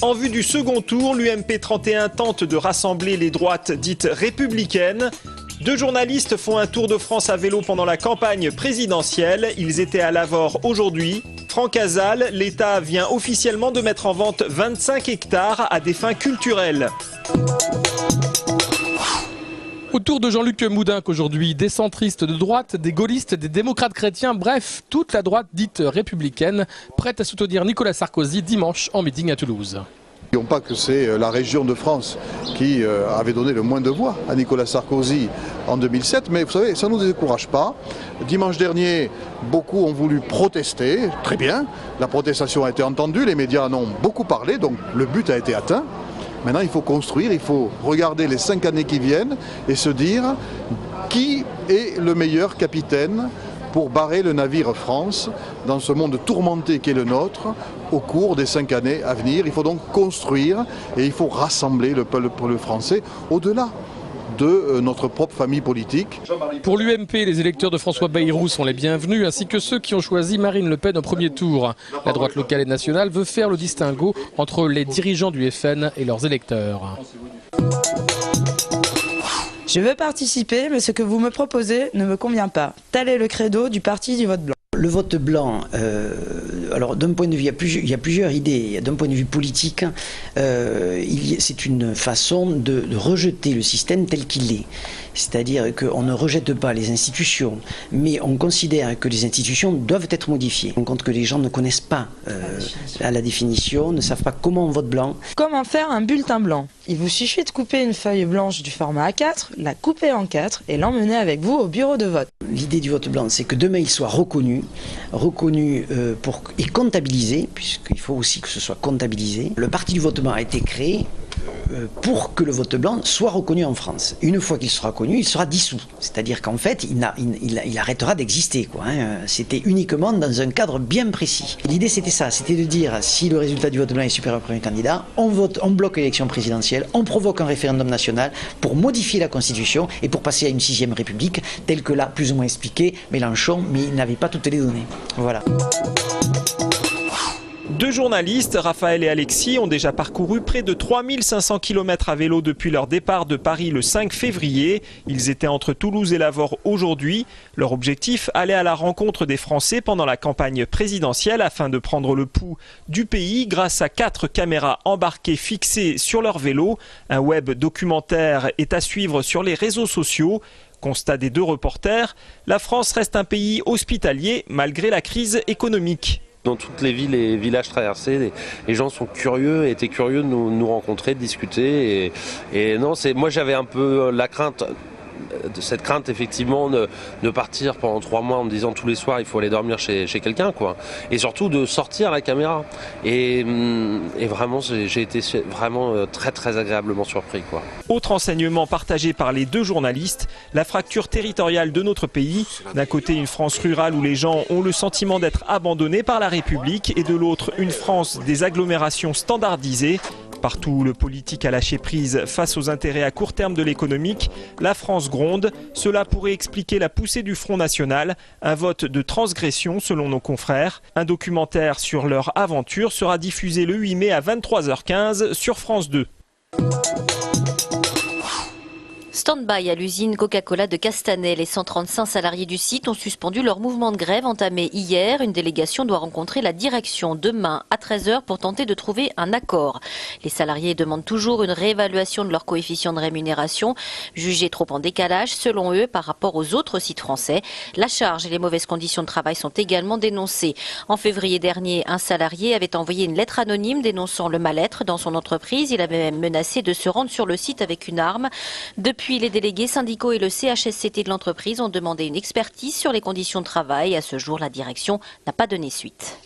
En vue du second tour, l'UMP 31 tente de rassembler les droites dites républicaines. 2 journalistes font un tour de France à vélo pendant la campagne présidentielle. Ils étaient à Lavore aujourd'hui. Franck Azal, l'État vient officiellement de mettre en vente 25 hectares à des fins culturelles. Autour de Jean-Luc Moudenc aujourd'hui, des centristes de droite, des gaullistes, des démocrates chrétiens, bref, toute la droite dite républicaine, prête à soutenir Nicolas Sarkozy dimanche en meeting à Toulouse. N'oublions pas que c'est la région de France qui avait donné le moins de voix à Nicolas Sarkozy en 2007, mais vous savez, ça ne nous décourage pas. Dimanche dernier, beaucoup ont voulu protester, très bien, la protestation a été entendue, les médias en ont beaucoup parlé, donc le but a été atteint. Maintenant, il faut construire, il faut regarder les 5 années qui viennent et se dire qui est le meilleur capitaine pour barrer le navire France dans ce monde tourmenté qu'est le nôtre au cours des 5 années à venir. Il faut donc construire et il faut rassembler le peuple français au-delà de notre propre famille politique. Pour l'UMP, les électeurs de François Bayrou sont les bienvenus, ainsi que ceux qui ont choisi Marine Le Pen au premier tour. La droite locale et nationale veut faire le distinguo entre les dirigeants du FN et leurs électeurs. Je veux participer, mais ce que vous me proposez ne me convient pas. Tel est le credo du parti du vote blanc. Le vote blanc, alors d'un point de vue, il y a plusieurs idées. D'un point de vue politique, c'est une façon de rejeter le système tel qu'il est. C'est-à-dire qu'on ne rejette pas les institutions, mais on considère que les institutions doivent être modifiées. On compte que les gens ne connaissent pas la définition, ne savent pas comment on vote blanc. Comment faire un bulletin blanc? Il vous suffit de couper une feuille blanche du format A4, la couper en 4 et l'emmener avec vous au bureau de vote. L'idée du vote blanc, c'est que demain il soit reconnu et comptabilisé, puisqu'il faut aussi que ce soit comptabilisé. Le parti du vote blanc a été créé pour que le vote blanc soit reconnu en France. Une fois qu'il sera reconnu, il sera dissous. C'est-à-dire qu'en fait, il arrêtera d'exister. C'était uniquement dans un cadre bien précis. L'idée, c'était ça. C'était de dire, si le résultat du vote blanc est supérieur au premier candidat, on vote, on bloque l'élection présidentielle, on provoque un référendum national pour modifier la Constitution et pour passer à une 6e République, telle que l'a plus ou moins expliqué Mélenchon, mais il n'avait pas toutes les données. Voilà. 2 journalistes, Raphaël et Alexis, ont déjà parcouru près de 3500 km à vélo depuis leur départ de Paris le 5 février. Ils étaient entre Toulouse et Lavore aujourd'hui. Leur objectif, aller à la rencontre des Français pendant la campagne présidentielle afin de prendre le pouls du pays grâce à 4 caméras embarquées fixées sur leur vélo. Un web documentaire est à suivre sur les réseaux sociaux. Constat des 2 reporters, la France reste un pays hospitalier malgré la crise économique. Dans toutes les villes et villages traversés, les gens sont curieux, étaient curieux de nous rencontrer, de discuter. Et non, moi j'avais un peu la crainte, cette crainte effectivement de partir pendant 3 mois en me disant tous les soirs il faut aller dormir chez quelqu'un, quoi. Et surtout de sortir la caméra. Et vraiment, j'ai été vraiment très très agréablement surpris, quoi. Autre enseignement partagé par les 2 journalistes, la fracture territoriale de notre pays. D'un côté, une France rurale où les gens ont le sentiment d'être abandonnés par la République et de l'autre, une France des agglomérations standardisées. Partout où le politique a lâché prise face aux intérêts à court terme de l'économique, la France gronde. Cela pourrait expliquer la poussée du Front National, un vote de transgression selon nos confrères. Un documentaire sur leur aventure sera diffusé le 8 mai à 23h15 sur France 2. Stand-by à l'usine Coca-Cola de Castanet. Les 135 salariés du site ont suspendu leur mouvement de grève entamé hier. Une délégation doit rencontrer la direction demain à 13h pour tenter de trouver un accord. Les salariés demandent toujours une réévaluation de leur coefficient de rémunération, jugé trop en décalage selon eux par rapport aux autres sites français. La charge et les mauvaises conditions de travail sont également dénoncées. En février dernier, un salarié avait envoyé une lettre anonyme dénonçant le mal-être dans son entreprise. Il avait même menacé de se rendre sur le site avec une arme. Depuis, les délégués syndicaux et le CHSCT de l'entreprise ont demandé une expertise sur les conditions de travail. À ce jour, la direction n'a pas donné suite.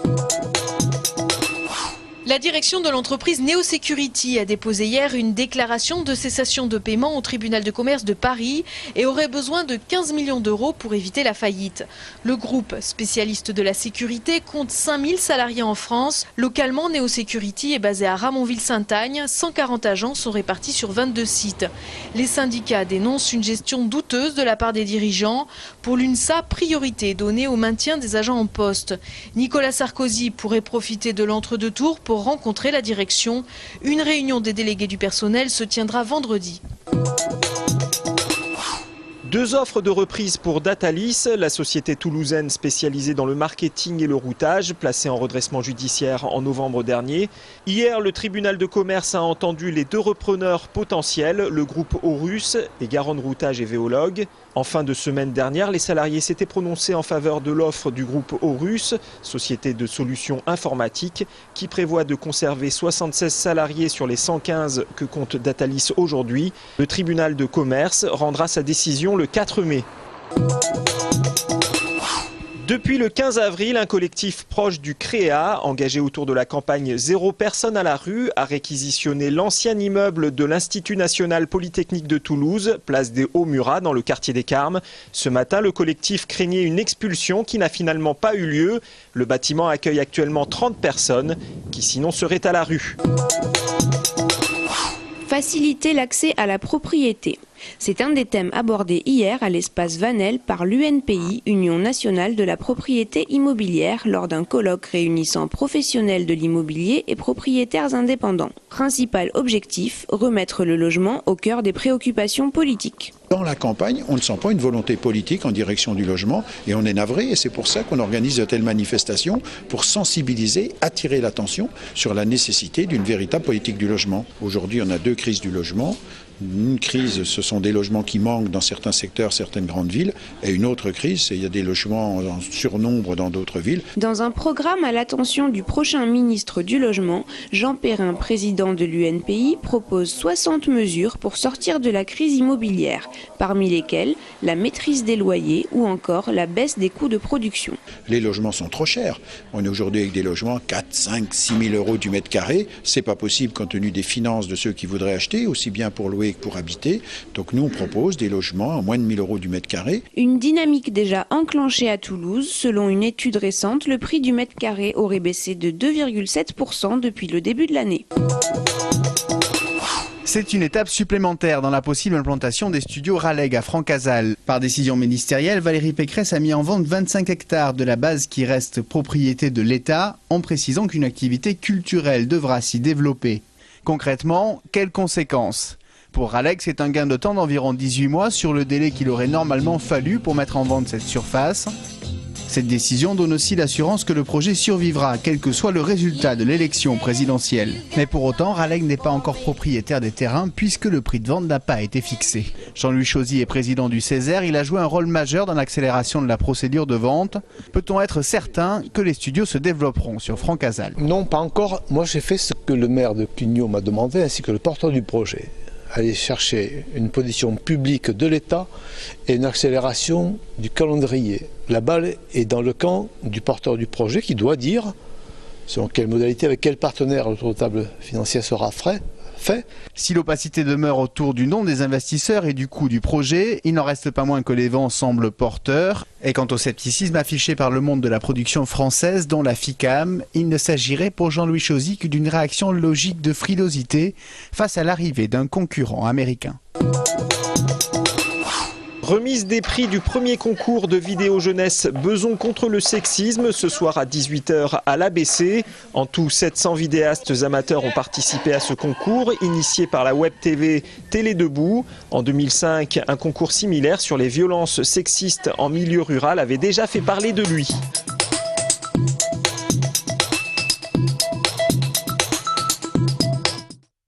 La direction de l'entreprise Neo Security a déposé hier une déclaration de cessation de paiement au tribunal de commerce de Paris et aurait besoin de 15 millions d'euros pour éviter la faillite. Le groupe, spécialiste de la sécurité, compte 5000 salariés en France. Localement, Neo Security est basé à Ramonville-Saint-Agne. 140 agents sont répartis sur 22 sites. Les syndicats dénoncent une gestion douteuse de la part des dirigeants. Pour l'UNSA, priorité donnée au maintien des agents en poste. Nicolas Sarkozy pourrait profiter de l'entre-deux-tours pour pour rencontrer la direction. Une réunion des délégués du personnel se tiendra vendredi. 2 offres de reprise pour Datalis, la société toulousaine spécialisée dans le marketing et le routage, placée en redressement judiciaire en novembre dernier. Hier, le tribunal de commerce a entendu les 2 repreneurs potentiels, le groupe Aurus et Garonne Routage et Véologue. En fin de semaine dernière, les salariés s'étaient prononcés en faveur de l'offre du groupe Aurus, société de solutions informatiques, qui prévoit de conserver 76 salariés sur les 115 que compte Datalis aujourd'hui. Le tribunal de commerce rendra sa décision le 4 mai. Depuis le 15 avril, un collectif proche du CREA, engagé autour de la campagne Zéro personne à la rue, a réquisitionné l'ancien immeuble de l'Institut national polytechnique de Toulouse, place des Hauts-Murat, dans le quartier des Carmes. Ce matin, le collectif craignait une expulsion qui n'a finalement pas eu lieu. Le bâtiment accueille actuellement 30 personnes qui sinon seraient à la rue. Faciliter l'accès à la propriété. C'est un des thèmes abordés hier à l'espace Vanel par l'UNPI, Union nationale de la propriété immobilière, lors d'un colloque réunissant professionnels de l'immobilier et propriétaires indépendants. Principal objectif, remettre le logement au cœur des préoccupations politiques. Dans la campagne, on ne sent pas une volonté politique en direction du logement et on est navré et c'est pour ça qu'on organise de telles manifestations pour sensibiliser, attirer l'attention sur la nécessité d'une véritable politique du logement. Aujourd'hui, on a 2 crises du logement. Une crise, ce sont des logements qui manquent dans certains secteurs, certaines grandes villes. Et une autre crise, il y a des logements en surnombre dans d'autres villes. Dans un programme à l'attention du prochain ministre du Logement, Jean Perrin, président de l'UNPI, propose 60 mesures pour sortir de la crise immobilière, parmi lesquelles la maîtrise des loyers ou encore la baisse des coûts de production. Les logements sont trop chers. On est aujourd'hui avec des logements 4, 5, 6 000 euros du mètre carré. C'est pas possible compte tenu des finances de ceux qui voudraient acheter, aussi bien pour louer que pour habiter. Donc nous, on propose des logements à moins de 1 000 euros du mètre carré. Une dynamique déjà enclenchée à Toulouse. Selon une étude récente, le prix du mètre carré aurait baissé de 2,7% depuis le début de l'année. C'est une étape supplémentaire dans la possible implantation des studios Raleigh à Francazal. Par décision ministérielle, Valérie Pécresse a mis en vente 25 hectares de la base qui reste propriété de l'État, en précisant qu'une activité culturelle devra s'y développer. Concrètement, quelles conséquences ? Pour Raleigh, c'est un gain de temps d'environ 18 mois sur le délai qu'il aurait normalement fallu pour mettre en vente cette surface. Cette décision donne aussi l'assurance que le projet survivra, quel que soit le résultat de l'élection présidentielle. Mais pour autant, Raleigh n'est pas encore propriétaire des terrains puisque le prix de vente n'a pas été fixé. Jean-Louis Chauzy est président du Césaire, il a joué un rôle majeur dans l'accélération de la procédure de vente. Peut-on être certain que les studios se développeront sur Francazal ? Non, pas encore. Moi, j'ai fait ce que le maire de Cugnot m'a demandé, ainsi que le porteur du projet. Aller chercher une position publique de l'État et une accélération du calendrier. La balle est dans le camp du porteur du projet qui doit dire selon quelle modalité, avec quel partenaire le tour de table financier sera fait. Si l'opacité demeure autour du nom des investisseurs et du coût du projet, il n'en reste pas moins que les vents semblent porteurs. Et quant au scepticisme affiché par le monde de la production française, dont la FICAM, il ne s'agirait pour Jean-Louis Chauzy que d'une réaction logique de frilosité face à l'arrivée d'un concurrent américain. Remise des prix du premier concours de vidéo jeunesse Beson contre le sexisme ce soir à 18 h à l'ABC. En tout, 700 vidéastes amateurs ont participé à ce concours, initié par la web TV Télé Debout. En 2005, un concours similaire sur les violences sexistes en milieu rural avait déjà fait parler de lui.